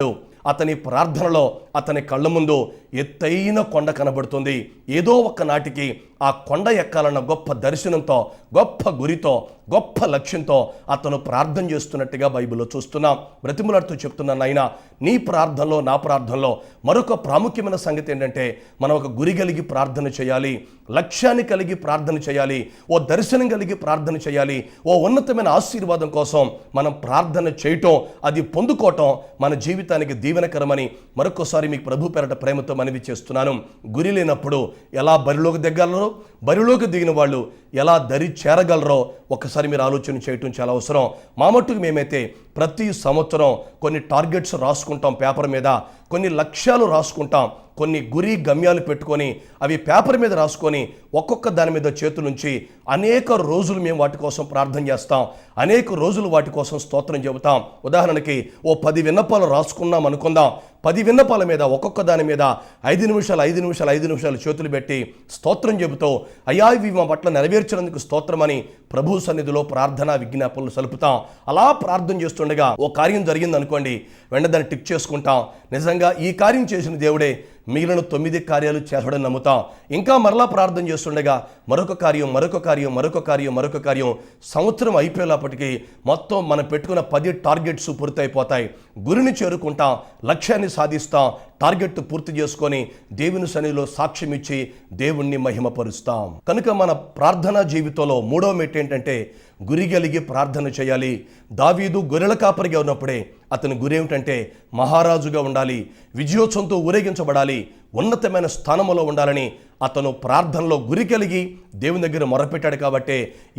అతని ప్రార్థనలో అతని కళ్ళ ముందు ఎత్తైన కొండ కనబడుతుంది. ఏదో ఒక నాటికి ఆ కొండ ఎక్కాలన్న గొప్ప దర్శనంతో, గొప్ప గురితో, గొప్ప లక్ష్యంతో అతను ప్రార్థన చేస్తున్నట్టుగా బైబిల్లో చూస్తున్నాం. బ్రతిములాడుతూ చెప్తున్నాను, నాయనా నీ ప్రార్థనలో నా ప్రార్థనలో మరొక ప్రాముఖ్యమైన సంగతి ఏంటంటే మనం ఒక గురి కలిగి ప్రార్థన చేయాలి, లక్ష్యాన్ని కలిగి ప్రార్థన చేయాలి, ఓ దర్శనం కలిగి ప్రార్థన చేయాలి, ఓ ఉన్నతమైన ఆశీర్వాదం కోసం మనం ప్రార్థన చేయటం, అది పొందుకోవటం మన జీవితానికి దీవెనకరమని మరొకసారి మీకు ప్రభు పేరట ప్రేమతో మనవి చేస్తున్నాను. గురి లేనప్పుడు ఎలా బరిలోకి దిగలరో, బరిలోకి దిగిన వాళ్ళు ఎలా దరి చేరగలరో ఒకసారి మీరు ఆలోచన చేయటం చాలా అవసరం. మా మట్టుకు మేమైతే ప్రతి సంవత్సరం కొన్ని టార్గెట్స్ రాసుకుంటాం, పేపర్ మీద కొన్ని లక్ష్యాలు రాసుకుంటాం, కొన్ని గురి గమ్యాలు పెట్టుకొని అవి పేపర్ మీద రాసుకొని ఒక్కొక్క దాని మీద చేతులుంచి అనేక రోజులు మేము వాటి కోసం ప్రార్థన చేస్తాం, అనేక రోజులు వాటి కోసం స్తోత్రం చెబుతాం. ఉదాహరణకి ఓ 10 విన్నపాలు రాసుకున్నాం అనుకుందాం. 10 విన్నపాల మీద ఒక్కొక్క దాని మీద 5 నిమిషాలు చేతులు పెట్టి స్తోత్రం చెబుతూ అయ్యా ఇవి మా పట్ల నెరవేర్చినందుకు స్తోత్రమని ప్రభు సన్నిధిలో ప్రార్థనా విజ్ఞాపనలు సలుపుతాం. అలా ప్రార్థన చేస్తుండగా ఓ కార్యం జరిగింది అనుకోండి, వెంటనే దాన్ని టిక్ చేసుకుంటాం. నిజంగా ఈ కార్యం చేసిన దేవుడే మిగిలిన 9 కార్యాలు చేస్తాడని నమ్ముతాం. ఇంకా మరలా ప్రార్థన చేస్తుండగా మరొక కార్యం సంవత్సరం అయిపోయేలాపటికి మొత్తం మనం పెట్టుకున్న 10 టార్గెట్స్ పూర్తయిపోతాయి. గురిని చేరుకుంటాం, లక్ష్యాన్ని సాధిస్తాం, టార్గెట్ పూర్తి చేసుకొని దేవుని సన్నిధిలో సాక్ష్యం ఇచ్చి దేవుణ్ణి మహిమపరుస్తాం. కనుక మన ప్రార్థనా జీవితంలో 3వ మెట్టు ఏంటంటే గురి కలిగి ప్రార్థన చేయాలి. దావీదు గొర్రెల కాపరిగా ఉన్నప్పుడే అతని గురి ఏమిటంటే మహారాజుగా ఉండాలి, విజయోత్సవంతో ఊరేగించబడాలి, ఉన్నతమైన స్థానంలో ఉండాలని అతను ప్రార్థనలో గురి కలిగి దేవుని దగ్గర మొరపెట్టాడు. కాబట్టి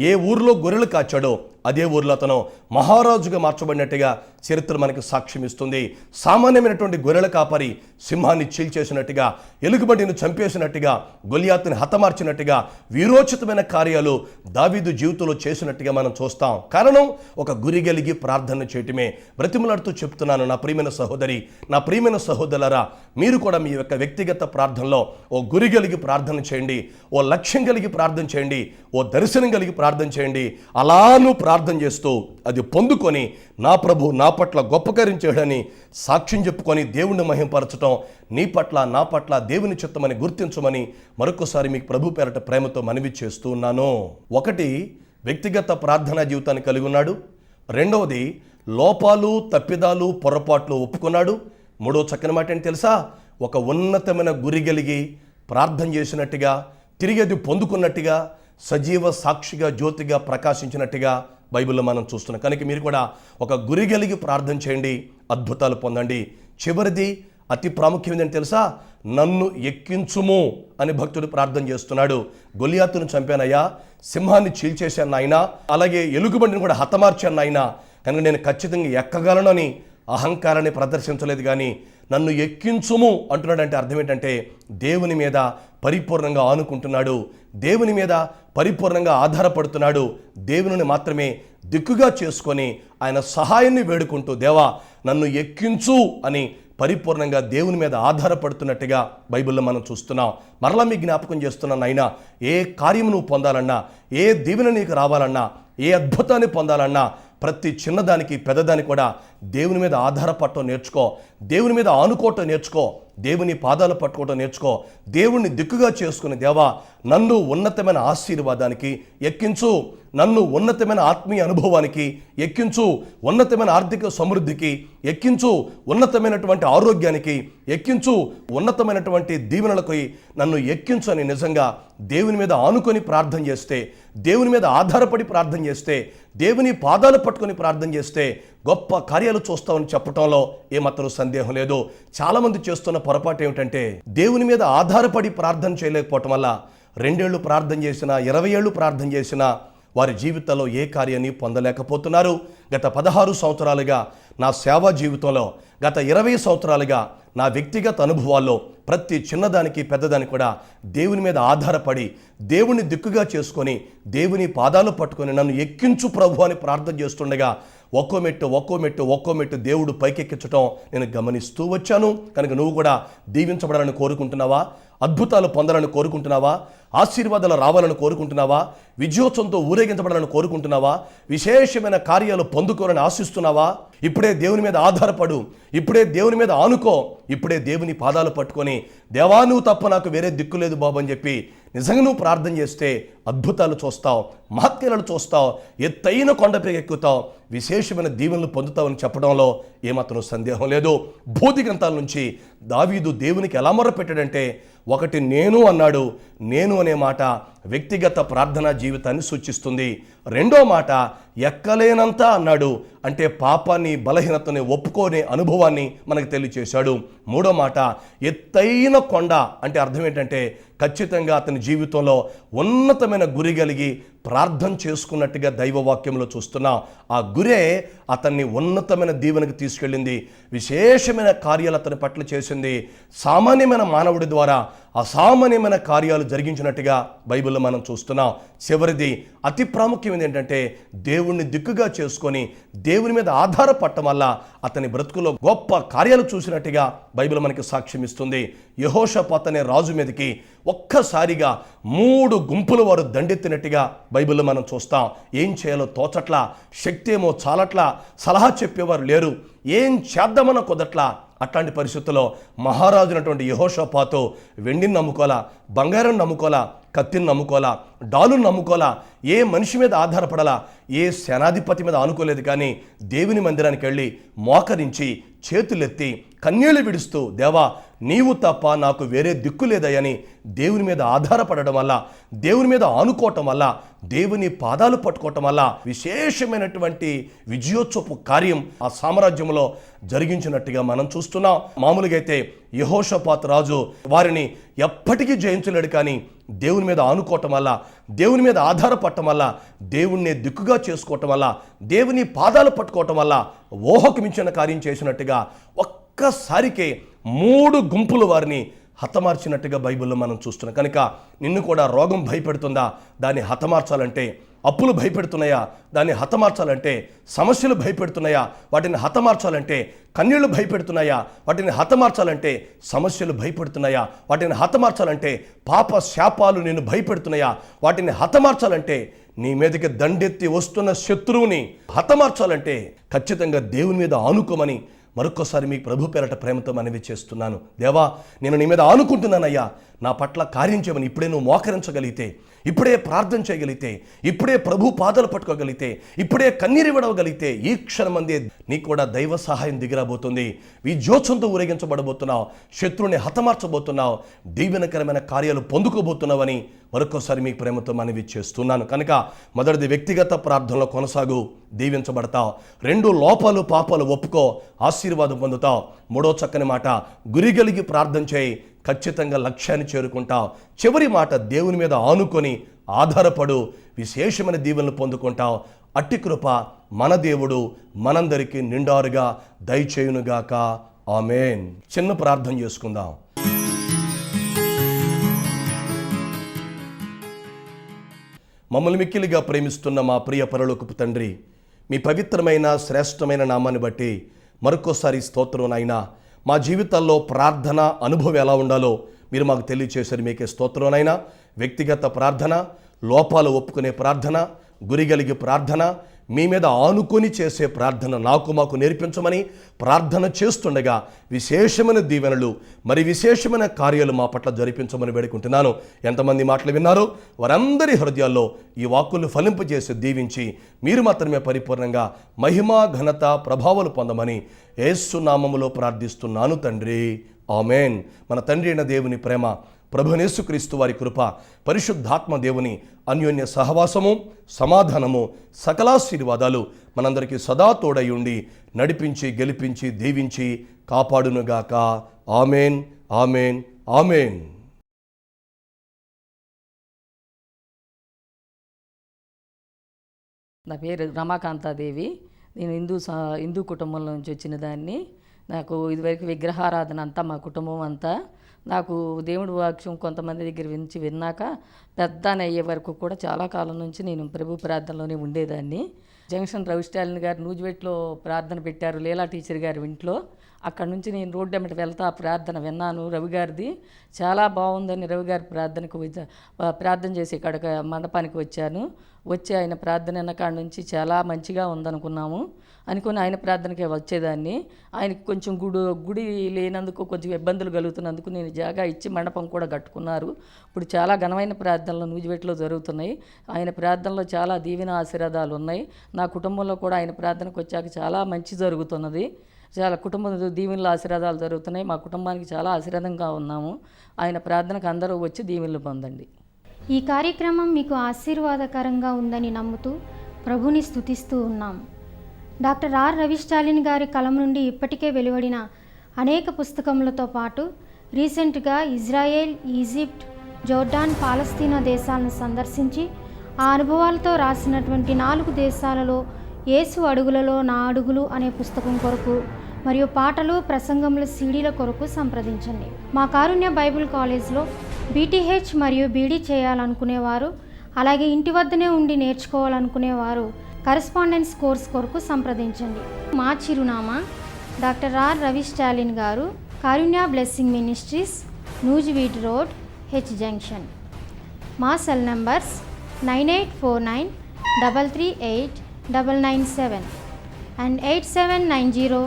ఏ ఊరిలో గొర్రెలు కాచాడో అదే ఊరిలో అతను మహారాజుగా మార్చబడినట్టుగా చరిత్ర మనకు సాక్ష్యం ఇస్తుంది. సామాన్యమైనటువంటి గొర్రెల కాపరి సింహాన్ని చీల్చేసినట్టుగా, ఎలుగుబంటిని చంపేసినట్టుగా, గొలియాతుని హతమార్చినట్టుగా వీరోచితమైన కార్యాలు దావీదు జీవితంలో చేసినట్టుగా మనం చూస్తాం. కారణం ఒక గురి కలిగి ప్రార్థన చేయటమే. బ్రతిమలాడుతూ చెప్తున్నాను, నా ప్రియమైన సహోదరి, నా ప్రియమైన సహోదరులారా, మీరు కూడా మీ యొక్క వ్యక్తిగత ప్రార్థనలో ఓ గురి కలిగి ప్రార్థన చేయండి, ఓ లక్ష్యం కలిగి ప్రార్థన చేయండి, ఓ దర్శనం కలిగి ప్రార్థన చేయండి. అలాను ప్రార్థన చేస్తూ అది పొందుకొని నా ప్రభు నా పట్ల గొప్ప కార్యం చేయడని సాక్ష్యం చెప్పుకొని దేవుణ్ణి మహిమపరచడం నీ పట్ల నా పట్ల దేవుని చిత్తమని గుర్తించమని మరొకసారి మీకు ప్రభు పేరట ప్రేమతో మనవి చేస్తూ ఉన్నాను. 1 వ్యక్తిగత ప్రార్థనా జీవితాన్ని కలిగి ఉన్నాడు. 2వది లోపాలు, తప్పిదాలు, పొరపాట్లు ఒప్పుకున్నాడు. 3వ చక్కని మాట ఏంటి తెలుసా? ఒక ఉన్నతమైన గురి కలిగి ప్రార్థన చేసినట్టుగా, తిరిగి అది పొందుకున్నట్టుగా, సజీవ సాక్షిగా జ్యోతిగా ప్రకాశించినట్టుగా బైబిల్లో మనం చూస్తున్నాం. కనుక మీరు కూడా ఒక గురి కలిగి ప్రార్థన చేయండి, అద్భుతాలు పొందండి. చివరిది అతి ప్రాముఖ్యమైనది తెలుసా? నన్ను ఎక్కించుము అని భక్తుడు ప్రార్థన చేస్తున్నాడు. గొలియాతును చంపానయ్యా, సింహాన్ని చీల్చేశాను నాయన, అలాగే ఎలుగుబంటిని కూడా హతమార్చాను నాయన, కనుక నేను ఖచ్చితంగా ఎక్కగలను అని అహంకారాన్ని ప్రదర్శించలేదు, కానీ నన్ను ఎక్కించుము అంటున్నాడంటే అర్థం ఏంటంటే దేవుని మీద పరిపూర్ణంగా ఆనుకుంటున్నాడు, దేవుని మీద పరిపూర్ణంగా ఆధారపడుతున్నాడు, దేవుని మాత్రమే దిక్కుగా చేసుకొని ఆయన సహాయాన్ని వేడుకుంటూ దేవా నన్ను ఎక్కించు అని పరిపూర్ణంగా దేవుని మీద ఆధారపడుతున్నట్టుగా బైబిల్లో మనం చూస్తున్నాం. మరలా మీ జ్ఞాపకం చేస్తున్నాను, అయినా ఏ కార్యం నువ్వు పొందాలన్నా, ఏ దీవెన నీకు రావాలన్నా, ఏ అద్భుతాన్ని పొందాలన్నా ప్రతి చిన్నదానికి పెద్దదానికి కూడా దేవుని మీద ఆధారపడటం నేర్చుకో, దేవుని మీద ఆనుకోవటం నేర్చుకో, దేవుని పాదాలు పట్టుకోవటం నేర్చుకో, దేవుణ్ణి దిక్కుగా చేసుకుని దేవా నన్ను ఉన్నతమైన ఆశీర్వాదానికి ఎక్కించు, నన్ను ఉన్నతమైన ఆత్మీయ అనుభవానికి ఎక్కించు, ఉన్నతమైన ఆర్థిక సమృద్ధికి ఎక్కించు, ఉన్నతమైనటువంటి ఆరోగ్యానికి ఎక్కించు, ఉన్నతమైనటువంటి దీవెనలకి నన్ను ఎక్కించు అని నిజంగా దేవుని మీద ఆనుకొని ప్రార్థన చేస్తే, దేవుని మీద ఆధారపడి ప్రార్థన చేస్తే, దేవుని పాదాలు పట్టుకొని ప్రార్థన చేస్తే గొప్ప కార్యాలు చూస్తామని చెప్పడంలో ఏమాత్రం సందేహం లేదు. చాలామంది చేస్తున్న పొరపాటు ఏమిటంటే దేవుని మీద ఆధారపడి ప్రార్థన చేయలేకపోవటం వల్ల 2 ఏళ్ళు ప్రార్థన చేసినా, 20 ఏళ్ళు ప్రార్థన చేసినా వారి జీవితంలో ఏ కార్యాన్ని పొందలేకపోతున్నారు. గత 16 సంవత్సరాలుగా నా సేవా జీవితంలో, గత 20 సంవత్సరాలుగా నా వ్యక్తిగత అనుభవాల్లో ప్రతి చిన్నదానికి పెద్దదానికి కూడా దేవుని మీద ఆధారపడి దేవుని దిక్కుగా చేసుకొని దేవుని పాదాలు పట్టుకొని నన్ను ఎక్కించు ప్రభు అని ప్రార్థన చేస్తుండగా ఒక్కో మెట్టు దేవుడు పైకెక్కించడం నేను గమనిస్తూ వచ్చాను. కనుక నువ్వు కూడా దీవించబడాలని కోరుకుంటున్నావా? అద్భుతాలు పొందాలని కోరుకుంటున్నావా? ఆశీర్వాదాలు రావాలని కోరుకుంటున్నావా? విజయోత్సవంతో ఊరేగించబడాలని కోరుకుంటున్నావా? విశేషమైన కార్యాలు పొందుకోవాలని ఆశిస్తున్నావా? ఇప్పుడే దేవుని మీద ఆధారపడు, ఇప్పుడే దేవుని మీద ఆనుకో, ఇప్పుడే దేవుని పాదాలు పట్టుకొని దేవా నువ్వు తప్ప నాకు వేరే దిక్కు లేదు బాబు అని చెప్పి నిజంగా నువ్వు ప్రార్థన చేస్తే అద్భుతాలు చూస్తావు, మహత్కార్యాలు చూస్తావు, ఎత్తైన కొండపై ఎక్కుతావు, విశేషమైన దీవెనలు పొందుతావని చెప్పడంలో ఏమాత్రం సందేహం లేదు. భూతి గ్రంథాల నుంచి దావీదు దేవునికి ఎలా మొర్ర పెట్టాడంటే, ఒకటి నేను అన్నాడు. నేను అనే మాట వ్యక్తిగత ప్రార్థనా జీవితాన్ని సూచిస్తుంది. రెండో మాట ఎక్కలేనంత అన్నాడు, అంటే పాపాన్ని బలహీనతని ఒప్పుకోనే అనుభవాన్ని మనకు తెలియచేశాడు. మూడో మాట ఎత్తైన కొండ అంటే అర్థం ఏంటంటే ఖచ్చితంగా అతని జీవితంలో ఉన్నతమైన గురి కలిగి ప్రార్థన చేసుకున్నట్టుగా దైవవాక్యంలో చూస్తున్నాం. ఆ గురే అతన్ని ఉన్నతమైన దీవెనకు తీసుకెళ్ళింది, విశేషమైన కార్యాలు అతని పట్ల చేసింది. సామాన్యమైన మానవుడి ద్వారా అసామాన్యమైన కార్యాలు జరిగించినట్టుగా బైబిల్లో మనం చూస్తున్నాం. చివరిది అతి ప్రాముఖ్యమైనది ఏంటంటే దేవుణ్ణి దిక్కుగా చేసుకొని దేవుని మీద ఆధారపడటం వల్ల అతని బ్రతుకులో గొప్ప కార్యాలు చూసినట్టుగా బైబిల్ మనకి సాక్ష్యం ఇస్తుంది. యెహోషాపాతు అనే రాజు మీదకి ఒక్కసారిగా 3 గుంపుల వారు దండెత్తినట్టుగా బైబిల్లో మనం చూస్తాం. ఏం చేయాలో తోచట్లా, శక్తి ఏమో చాలట్లా, సలహా చెప్పేవారు లేరు, ఏం చేద్దామన్న కుదట్లా. అట్లాంటి పరిస్థితుల్లో మహారాజునటువంటి యెహోషాపాతు వెండిని నమ్ముకోలా, బంగారం నమ్ముకోలా, కత్తిని నమ్ముకోలా, డాలును నమ్ముకోలా, ఏ మనిషి మీద ఆధారపడాలా, ఏ సేనాధిపతి మీద ఆనుకోలేదు. కానీ దేవుని మందిరానికి వెళ్ళి మోకరించి చేతులెత్తి కన్నీళ్లు విడుస్తూ దేవా నీవు తప్ప నాకు వేరే దిక్కు లేదయ్యని దేవుని మీద ఆధారపడడం వల్ల, దేవుని మీద ఆనుకోవటం వల్ల, దేవుని పాదాలు పట్టుకోవటం వల్ల విశేషమైనటువంటి విజయోత్సవపు కార్యం ఆ సామ్రాజ్యంలో జరిగించినట్టుగా మనం చూస్తున్నాం. మామూలుగా అయితే యెహోషాపాతు రాజు వారిని ఎప్పటికీ జయించలేడు. కానీ దేవుని మీద ఆనుకోవటం వల్ల, దేవుని మీద ఆధారపడటం వల్ల, దేవుణ్ణి దిక్కుగా చేసుకోవటం వల్ల, దేవుని పాదాలు పట్టుకోవటం వల్ల ఊహకు మించిన కార్యం చేసినట్టుగా ఒక్కసారికే 3 గుంపుల వారిని హతమార్చినట్టుగా బైబిల్లో మనం చూస్తున్నాం. కనుక నిన్ను కూడా రోగం భయపెడుతుందా? దాన్ని హతమార్చాలంటే, అప్పులు భయపెడుతున్నాయా? దాన్ని హతమార్చాలంటే, సమస్యలు భయపెడుతున్నాయా? వాటిని హతమార్చాలంటే, కన్నీళ్లు భయపెడుతున్నాయా? వాటిని హతమార్చాలంటే, సమస్యలు భయపెడుతున్నాయా? వాటిని హతమార్చాలంటే, పాప శాపాలు నిన్ను భయపెడుతున్నాయా? వాటిని హతమార్చాలంటే, నీ మీదకి దండెత్తి వస్తున్న శత్రువుని హతమార్చాలంటే ఖచ్చితంగా దేవుని మీద ఆనుకోమని మరొక్కసారి మీ ప్రభు పేరట ప్రేమతో మనవి చేస్తున్నాను. దేవా నేను నీ మీద ఆనుకుంటున్నానయ్యా, నా పట్ల కార్యం చేయమని ఇప్పుడే నువ్వు మోకరించగలిగితే, ఇప్పుడే ప్రార్థన చేయగలిగితే, ఇప్పుడే ప్రభు పాదాలు పట్టుకోగలిగితే, ఇప్పుడే కన్నీరు విడవగలిగితే ఈ క్షణమందే నీకు కూడా దైవ సహాయం దిగిరాబోతుంది. విజయోత్సవంతో ఊరేగించబడబోతున్నావు, శత్రువుని హతమార్చబోతున్నావు, దీవెనకరమైన కార్యాలు పొందుకోబోతున్నావని మరొకసారి మీకు ప్రేమతో మనవి చేస్తున్నాను. కనుక మొదటిది వ్యక్తిగత ప్రార్థనలో కొనసాగు, దీవించబడతావు. 2 లోపాలు పాపాలు ఒప్పుకో, ఆశీర్వాదం పొందుతావు. 3వ చక్కని మాట గురి కలిగి ప్రార్థన చేయి, ఖచ్చితంగా లక్ష్యాన్ని చేరుకుంటావు. చివరి మాట దేవుని మీద ఆనుకొని ఆధారపడు, విశేషమైన దీవెనలు పొందుకుంటావు. అట్టి కృప మన దేవుడు మనందరికీ నిండారుగా దయచేయునుగాక. ఆమేన్. చిన్న ప్రార్థన చేసుకుందాం. మమ్మల్ని మిక్కిలిగా ప్రేమిస్తున్న మా ప్రియ పరలోకపు తండ్రి, మీ పవిత్రమైన శ్రేష్టమైన నామాన్ని బట్టి మరొకసారి స్తోత్రం నాయనా. మా జీవితాల్లో ప్రార్థన అనుభవం ఎలా ఉండాలో మీరు మాకు తెలియచేశారు, మీకే స్తోత్రం నాయనా. వ్యక్తిగత ప్రార్థన, లోపాలు ఒప్పుకునే ప్రార్థన, గురి కలిగి ప్రార్థన, మీ మీద ఆనుకొని చేసే ప్రార్థన నాకు మాకు నేర్పించమని ప్రార్థన చేస్తుండగా విశేషమైన దీవెనలు, మరి విశేషమైన కార్యాలు మా పట్ల జరిపించమని వేడుకుంటున్నాను. ఎంతమంది మాటలు విన్నారో వారందరి హృదయాల్లో ఈ వాక్కులను ఫలింపజేసి దీవించి మీరు మాత్రమే పరిపూర్ణంగా మహిమ ఘనత ప్రభావాలు పొందమని యేసు నామములో ప్రార్థిస్తున్నాను తండ్రి. ఆమేన్. మన తండ్రి అయిన దేవుని ప్రేమ, ప్రభువైన యేసుక్రీస్తు వారి కృప, పరిశుద్ధాత్మ దేవుని అన్యోన్య సహవాసము, సమాధానము, సకలాశీర్వాదాలు మనందరికీ సదా తోడై ఉండి నడిపించి గెలిపించి దీవించి కాపాడునుగాక. ఆమేన్, ఆమేన్, ఆమేన్. నా పేరు రమాకాంతాదేవి. నేను హిందూ కుటుంబంలో నుంచి వచ్చిన దాన్ని. నాకు ఇదివరకు విగ్రహారాధన అంతా మా కుటుంబం అంతా. నాకు దేవుడి వాక్యం కొంతమంది దగ్గర విన్నాక పెద్దాన్ని అయ్యే వరకు కూడా చాలా కాలం నుంచి నేను ప్రభు ప్రార్థనలోనే ఉండేదాన్ని. జంక్షన్ రవి స్టాలిన్ గారు నూజివేట్లో ప్రార్థన పెట్టారు లీలా టీచర్ గారి ఇంట్లో. అక్కడ నుంచి నేను రోడ్డు ఎమ్మటి వెళ్తా ఆ ప్రార్థన విన్నాను రవి గారిది. చాలా బాగుందని రవి గారి ప్రార్థన చేసి ఇక్కడ మండపానికి వచ్చి ఆయన ప్రార్థన విన్న కాడ నుంచి చాలా మంచిగా ఉందనుకున్నాము. అనుకుని ఆయన ప్రార్థనకే వచ్చేదాన్ని. ఆయనకి కొంచెం గుడి లేనందుకు కొంచెం ఇబ్బందులు కలుగుతున్నందుకు నేను జాగా ఇచ్చి మండపం కూడా కట్టుకున్నారు. ఇప్పుడు చాలా ఘనమైన ప్రార్థనలు నూజివేట్లో జరుగుతున్నాయి. ఆయన ప్రార్థనలో చాలా దీవెన ఆశీర్వాదాలు ఉన్నాయి. నా కుటుంబంలో కూడా ఆయన ప్రార్థనకు వచ్చాక చాలా మంచి జరుగుతున్నది. చాలా కుటుంబ దీవెనలు ఆశీర్వాదాలు జరుగుతున్నాయి. మా కుటుంబానికి చాలా ఆశీర్వాదంగా ఉన్నాము. ఆయన ప్రార్థనకు అందరూ వచ్చి దీవెనలు పొందండి. ఈ కార్యక్రమం మీకు ఆశీర్వాదకరంగా ఉందని నమ్ముతూ ప్రభుని స్తుతిస్తూ ఉన్నాం. డాక్టర్ ఆర్ రవి స్టాలిన్ గారి కలం నుండి ఇప్పటికే వెలువడిన అనేక పుస్తకములతో పాటు రీసెంట్గా ఇజ్రాయెల్, ఈజిప్ట్, జోర్డాన్, పాలస్తీనా దేశాలను సందర్శించి ఆ అనుభవాలతో రాసినటువంటి 4 దేశాలలో యేసు అడుగులలో నా అడుగులు అనే పుస్తకం కొరకు మరియు పాటలు, ప్రసంగముల సీడీల కొరకు సంప్రదించండి. మా కారుణ్య బైబిల్ కాలేజ్లో బీటీహెచ్ మరియు బీడీ చేయాలనుకునేవారు, అలాగే ఇంటి వద్దనే ఉండి నేర్చుకోవాలనుకునేవారు కరెస్పాండెన్స్ కోర్స్ కొరకు సంప్రదించండి. మా చిరునామా doctor are Ravi Stalin garu, Karunya blessing ministries, Nuzvid road, H junction. మా సెల్ నంబర్స్ 9849 338 997 అండ్ 8790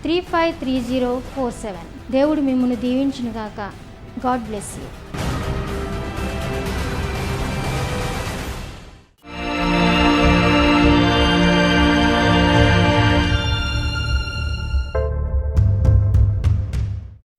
353047. దేవుడు మిమ్మల్ని దీవించునుగాక. God bless you.